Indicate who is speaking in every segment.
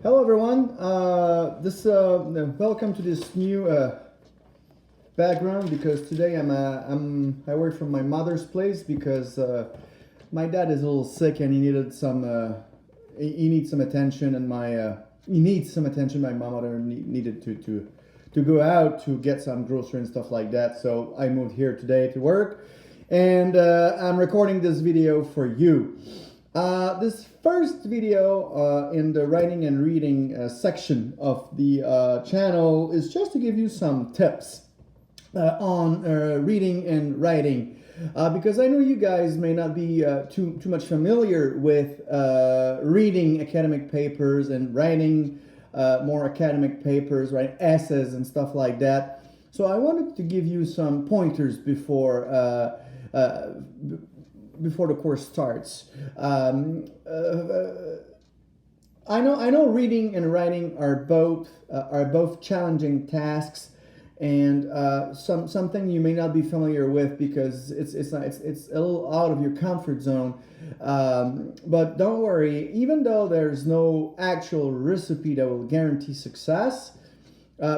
Speaker 1: Hello, everyone. Welcome to this new background because today I work from my mother's place because my dad is a little sick and he needed he needs some attention and he needs some attention. My mother needed to go out to get some grocery and stuff like that. So I moved here today to work, and I'm recording this video for you. This first video in the writing and reading section of the channel is just to give you some tips on reading and writing, because I know you guys may not be too much familiar with reading academic papers and writing more academic papers, right, essays and stuff like that. So I wanted to give you some pointers before the course starts. I know reading and writing are both challenging tasks, and something you may not be familiar with because it's a little out of your comfort zone. But don't worry, even though there's no actual recipe that will guarantee success,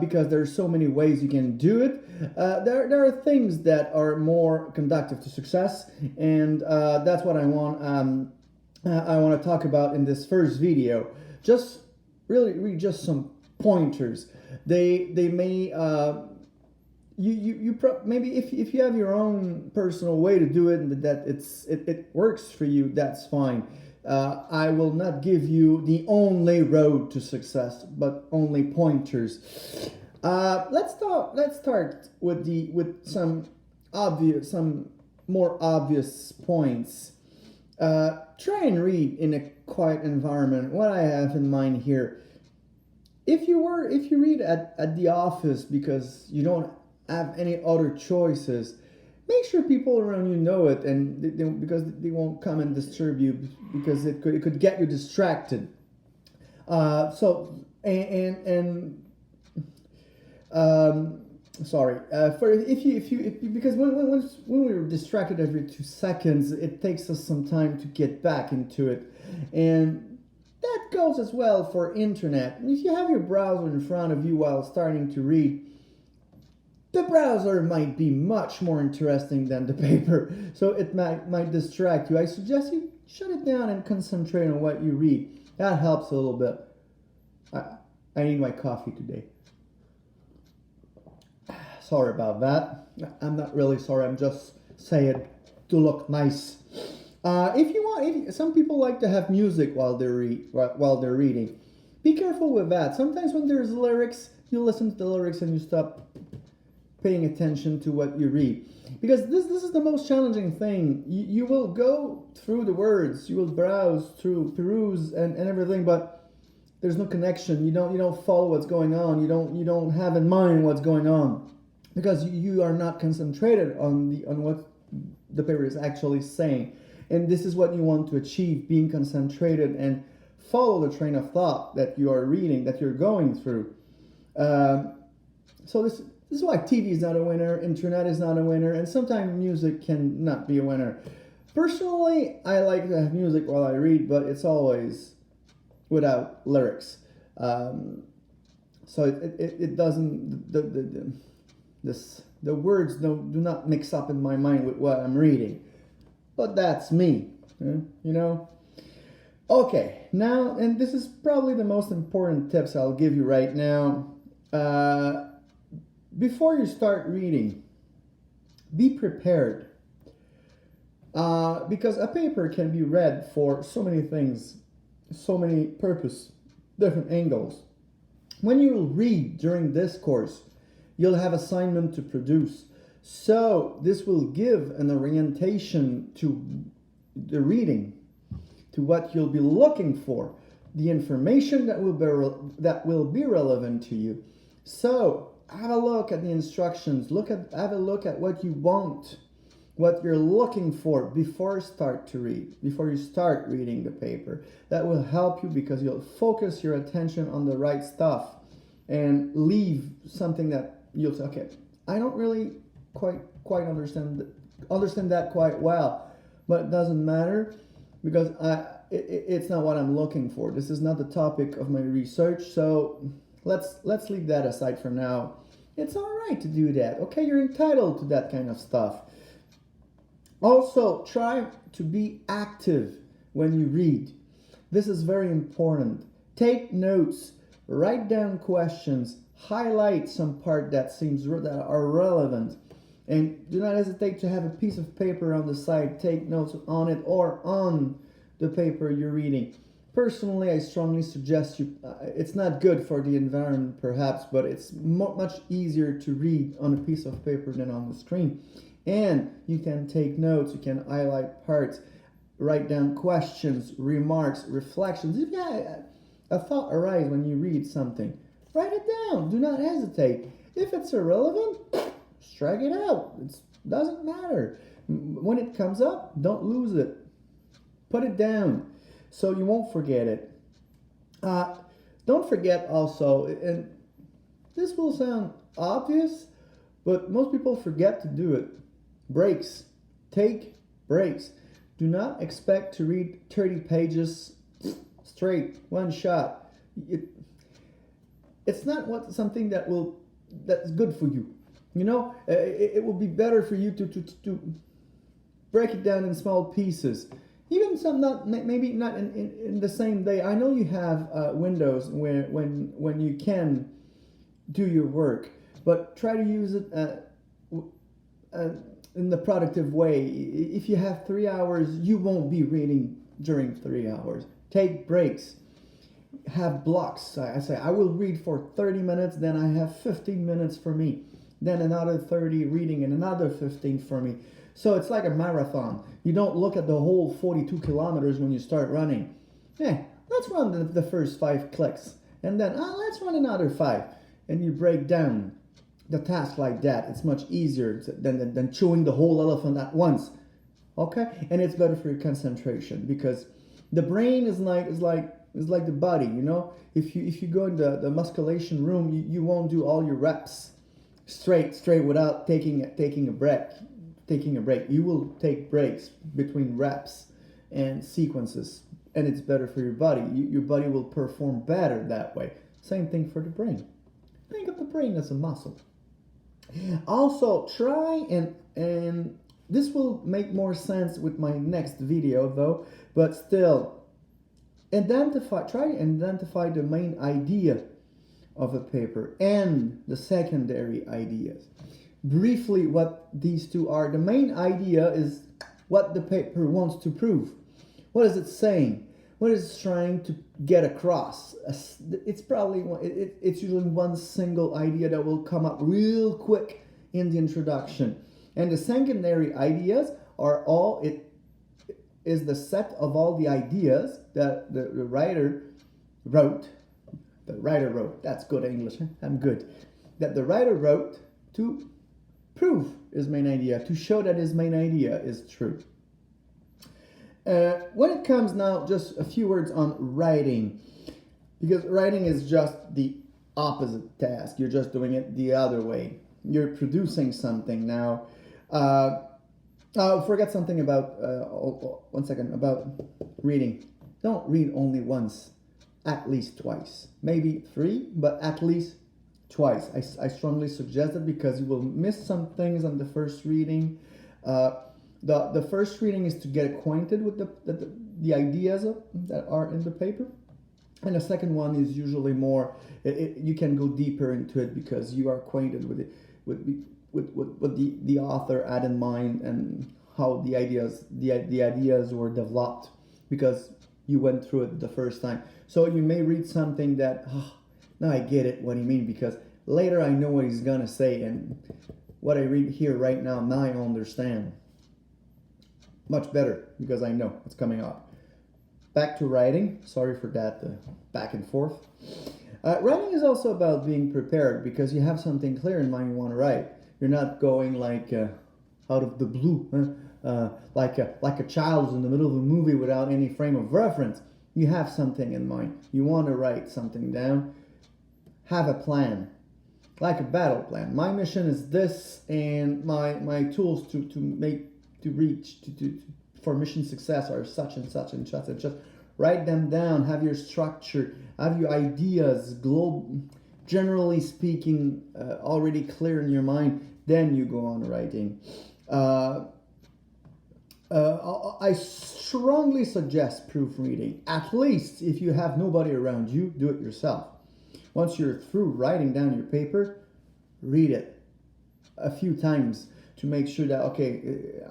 Speaker 1: because there's so many ways you can do it. There are things that are more conducive to success, and that's what I want to talk about in this first video. Just really just some pointers. They may maybe if you have your own personal way to do it and that it works for you, that's fine. I will not give you the only road to success, but only pointers. Let's start with some more obvious points. Try and read in a quiet environment. What I have in mind here, if you read at the office because you don't have any other choices, make sure people around you know it, and because they won't come and disturb you, because it could get you distracted. Sorry. For if you because when we're distracted every 2 seconds, it takes us some time to get back into it, and that goes as well for internet. If you have your browser in front of you while starting to read, the browser might be much more interesting than the paper, so it might distract you. I suggest you shut it down and concentrate on what you read. That helps a little bit. I need my coffee today. Sorry about that. I'm not really sorry. I'm just saying to look nice. If you want, some people like to have music while they're reading. Be careful with that. Sometimes when there's lyrics, you listen to the lyrics and you stop paying attention to what you read, because this is the most challenging thing. You will go through the words, you will peruse and everything, but there's no connection. You don't follow what's going on. You don't have in mind what's going on, because you are not concentrated on what the paper is actually saying. And this is what you want to achieve: being concentrated and follow the train of thought that you are reading, that you're going through. So this is why TV is not a winner, internet is not a winner, and sometimes music can not be a winner. Personally, I like to have music while I read, but it's always without lyrics. So it doesn't, the words do not mix up in my mind with what I'm reading. But that's me, you know? Okay, now, and this is probably the most important tips I'll give you right now. Before you start reading, be prepared, because a paper can be read for so many things, so many purposes, different angles. When you read during this course, you'll have assignment to produce, so this will give an orientation to the reading, to what you'll be looking for, the information that will be relevant to you. So have a look at the instructions. Have a look at what you want, what you're looking for before you start reading the paper. That will help you, because you'll focus your attention on the right stuff and leave something that you'll say, okay, I don't really quite understand that quite well, but it doesn't matter, because it's not what I'm looking for. This is not the topic of my research, so let's leave that aside for now. It's all right to do that. Okay, you're entitled to that kind of stuff. Also, try to be active when you read. This is very important. Take notes, write down questions, highlight some part that that are relevant, and do not hesitate to have a piece of paper on the side. Take notes on it or on the paper you're reading. Personally, I strongly suggest you. It's not good for the environment, perhaps, but it's much easier to read on a piece of paper than on the screen. And you can take notes. You can highlight parts, write down questions, remarks, reflections. If you have a thought arises when you read something, write it down. Do not hesitate. If it's irrelevant, strike it out. It doesn't matter. When it comes up, don't lose it. Put it down so you won't forget it. Don't forget also, and this will sound obvious, but most people forget to do it. Breaks. Take breaks. Do not expect to read 30 pages straight, one shot. It's not something that's good for you. You know, it will be better for you to break it down in small pieces. Even some maybe not in the same day. I know you have windows when you can do your work, but try to use it in the productive way. If you have 3 hours, you won't be reading during 3 hours. Take breaks. Have blocks. I say I will read for 30 minutes, then I have 15 minutes for me, then another 30 reading and another 15 for me. So it's like a marathon. You don't look at the whole 42 kilometers when you start running. Let's run the first 5 clicks, and then let's run another 5, and you break down the task like that. It's much easier than chewing the whole elephant at once. Okay, and it's better for your concentration, because the brain is like the body. You know, if you go in the musculation room, you won't do all your reps straight without taking a break. You will take breaks between reps and sequences, and it's better for your body. Your body will perform better that way. Same thing for the brain. Think of the brain as a muscle. Also, try and this will make more sense with my next video though, but still, try to identify the main idea of a paper and the secondary ideas. Briefly, what these two are. The main idea is what the paper wants to prove. What is it saying? What is it trying to get across? It's probably it's usually one single idea that will come up real quick in the introduction. And the secondary ideas are it is the set of all the ideas that the writer wrote. The writer wrote. That's good English. Huh? I'm good. That the writer wrote to prove his main idea, to show that his main idea is true. When it comes now, just a few words on writing, because writing is just the opposite task. You're just doing it the other way. You're producing something now. Forget something about, 1 second, about reading. Don't read only once, at least twice. Maybe 3, but at least twice. I strongly suggest it, because you will miss some things on the first reading. The first reading is to get acquainted with the ideas that are in the paper. And the second one is usually more, you can go deeper into it because you are acquainted with it, with what the author had in mind and how the ideas were developed, because you went through it the first time. So you may read something that, now I get it, what he means, because later I know what he's gonna say, and what I read here right now I understand much better because I know what's coming up. Back to writing. Sorry for that back and forth. Writing is also about being prepared, because you have something clear in mind you want to write. You're not going like out of the blue, like a child who's in the middle of a movie without any frame of reference. You have something in mind. You want to write something down. Have a plan, like a battle plan. My mission is this, and my tools for mission success are such and such and such and such. write them down, have your structure, have your ideas, generally speaking, already clear in your mind, then you go on writing. I strongly suggest proofreading. At least if you have nobody around you, do it yourself. Once you're through writing down your paper, read it a few times to make sure that, okay,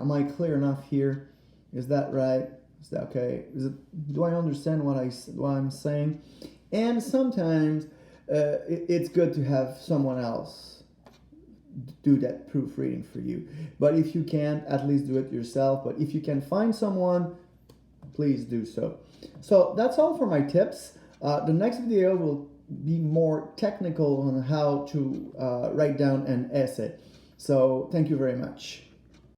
Speaker 1: am I clear enough here? Is that right? Is that okay? Do I understand what I'm saying? And sometimes it's good to have someone else do that proofreading for you. But if you can't, at least do it yourself. But if you can find someone, please do so. So that's all for my tips. The next video will be more technical on how to write down an essay. So thank you very much.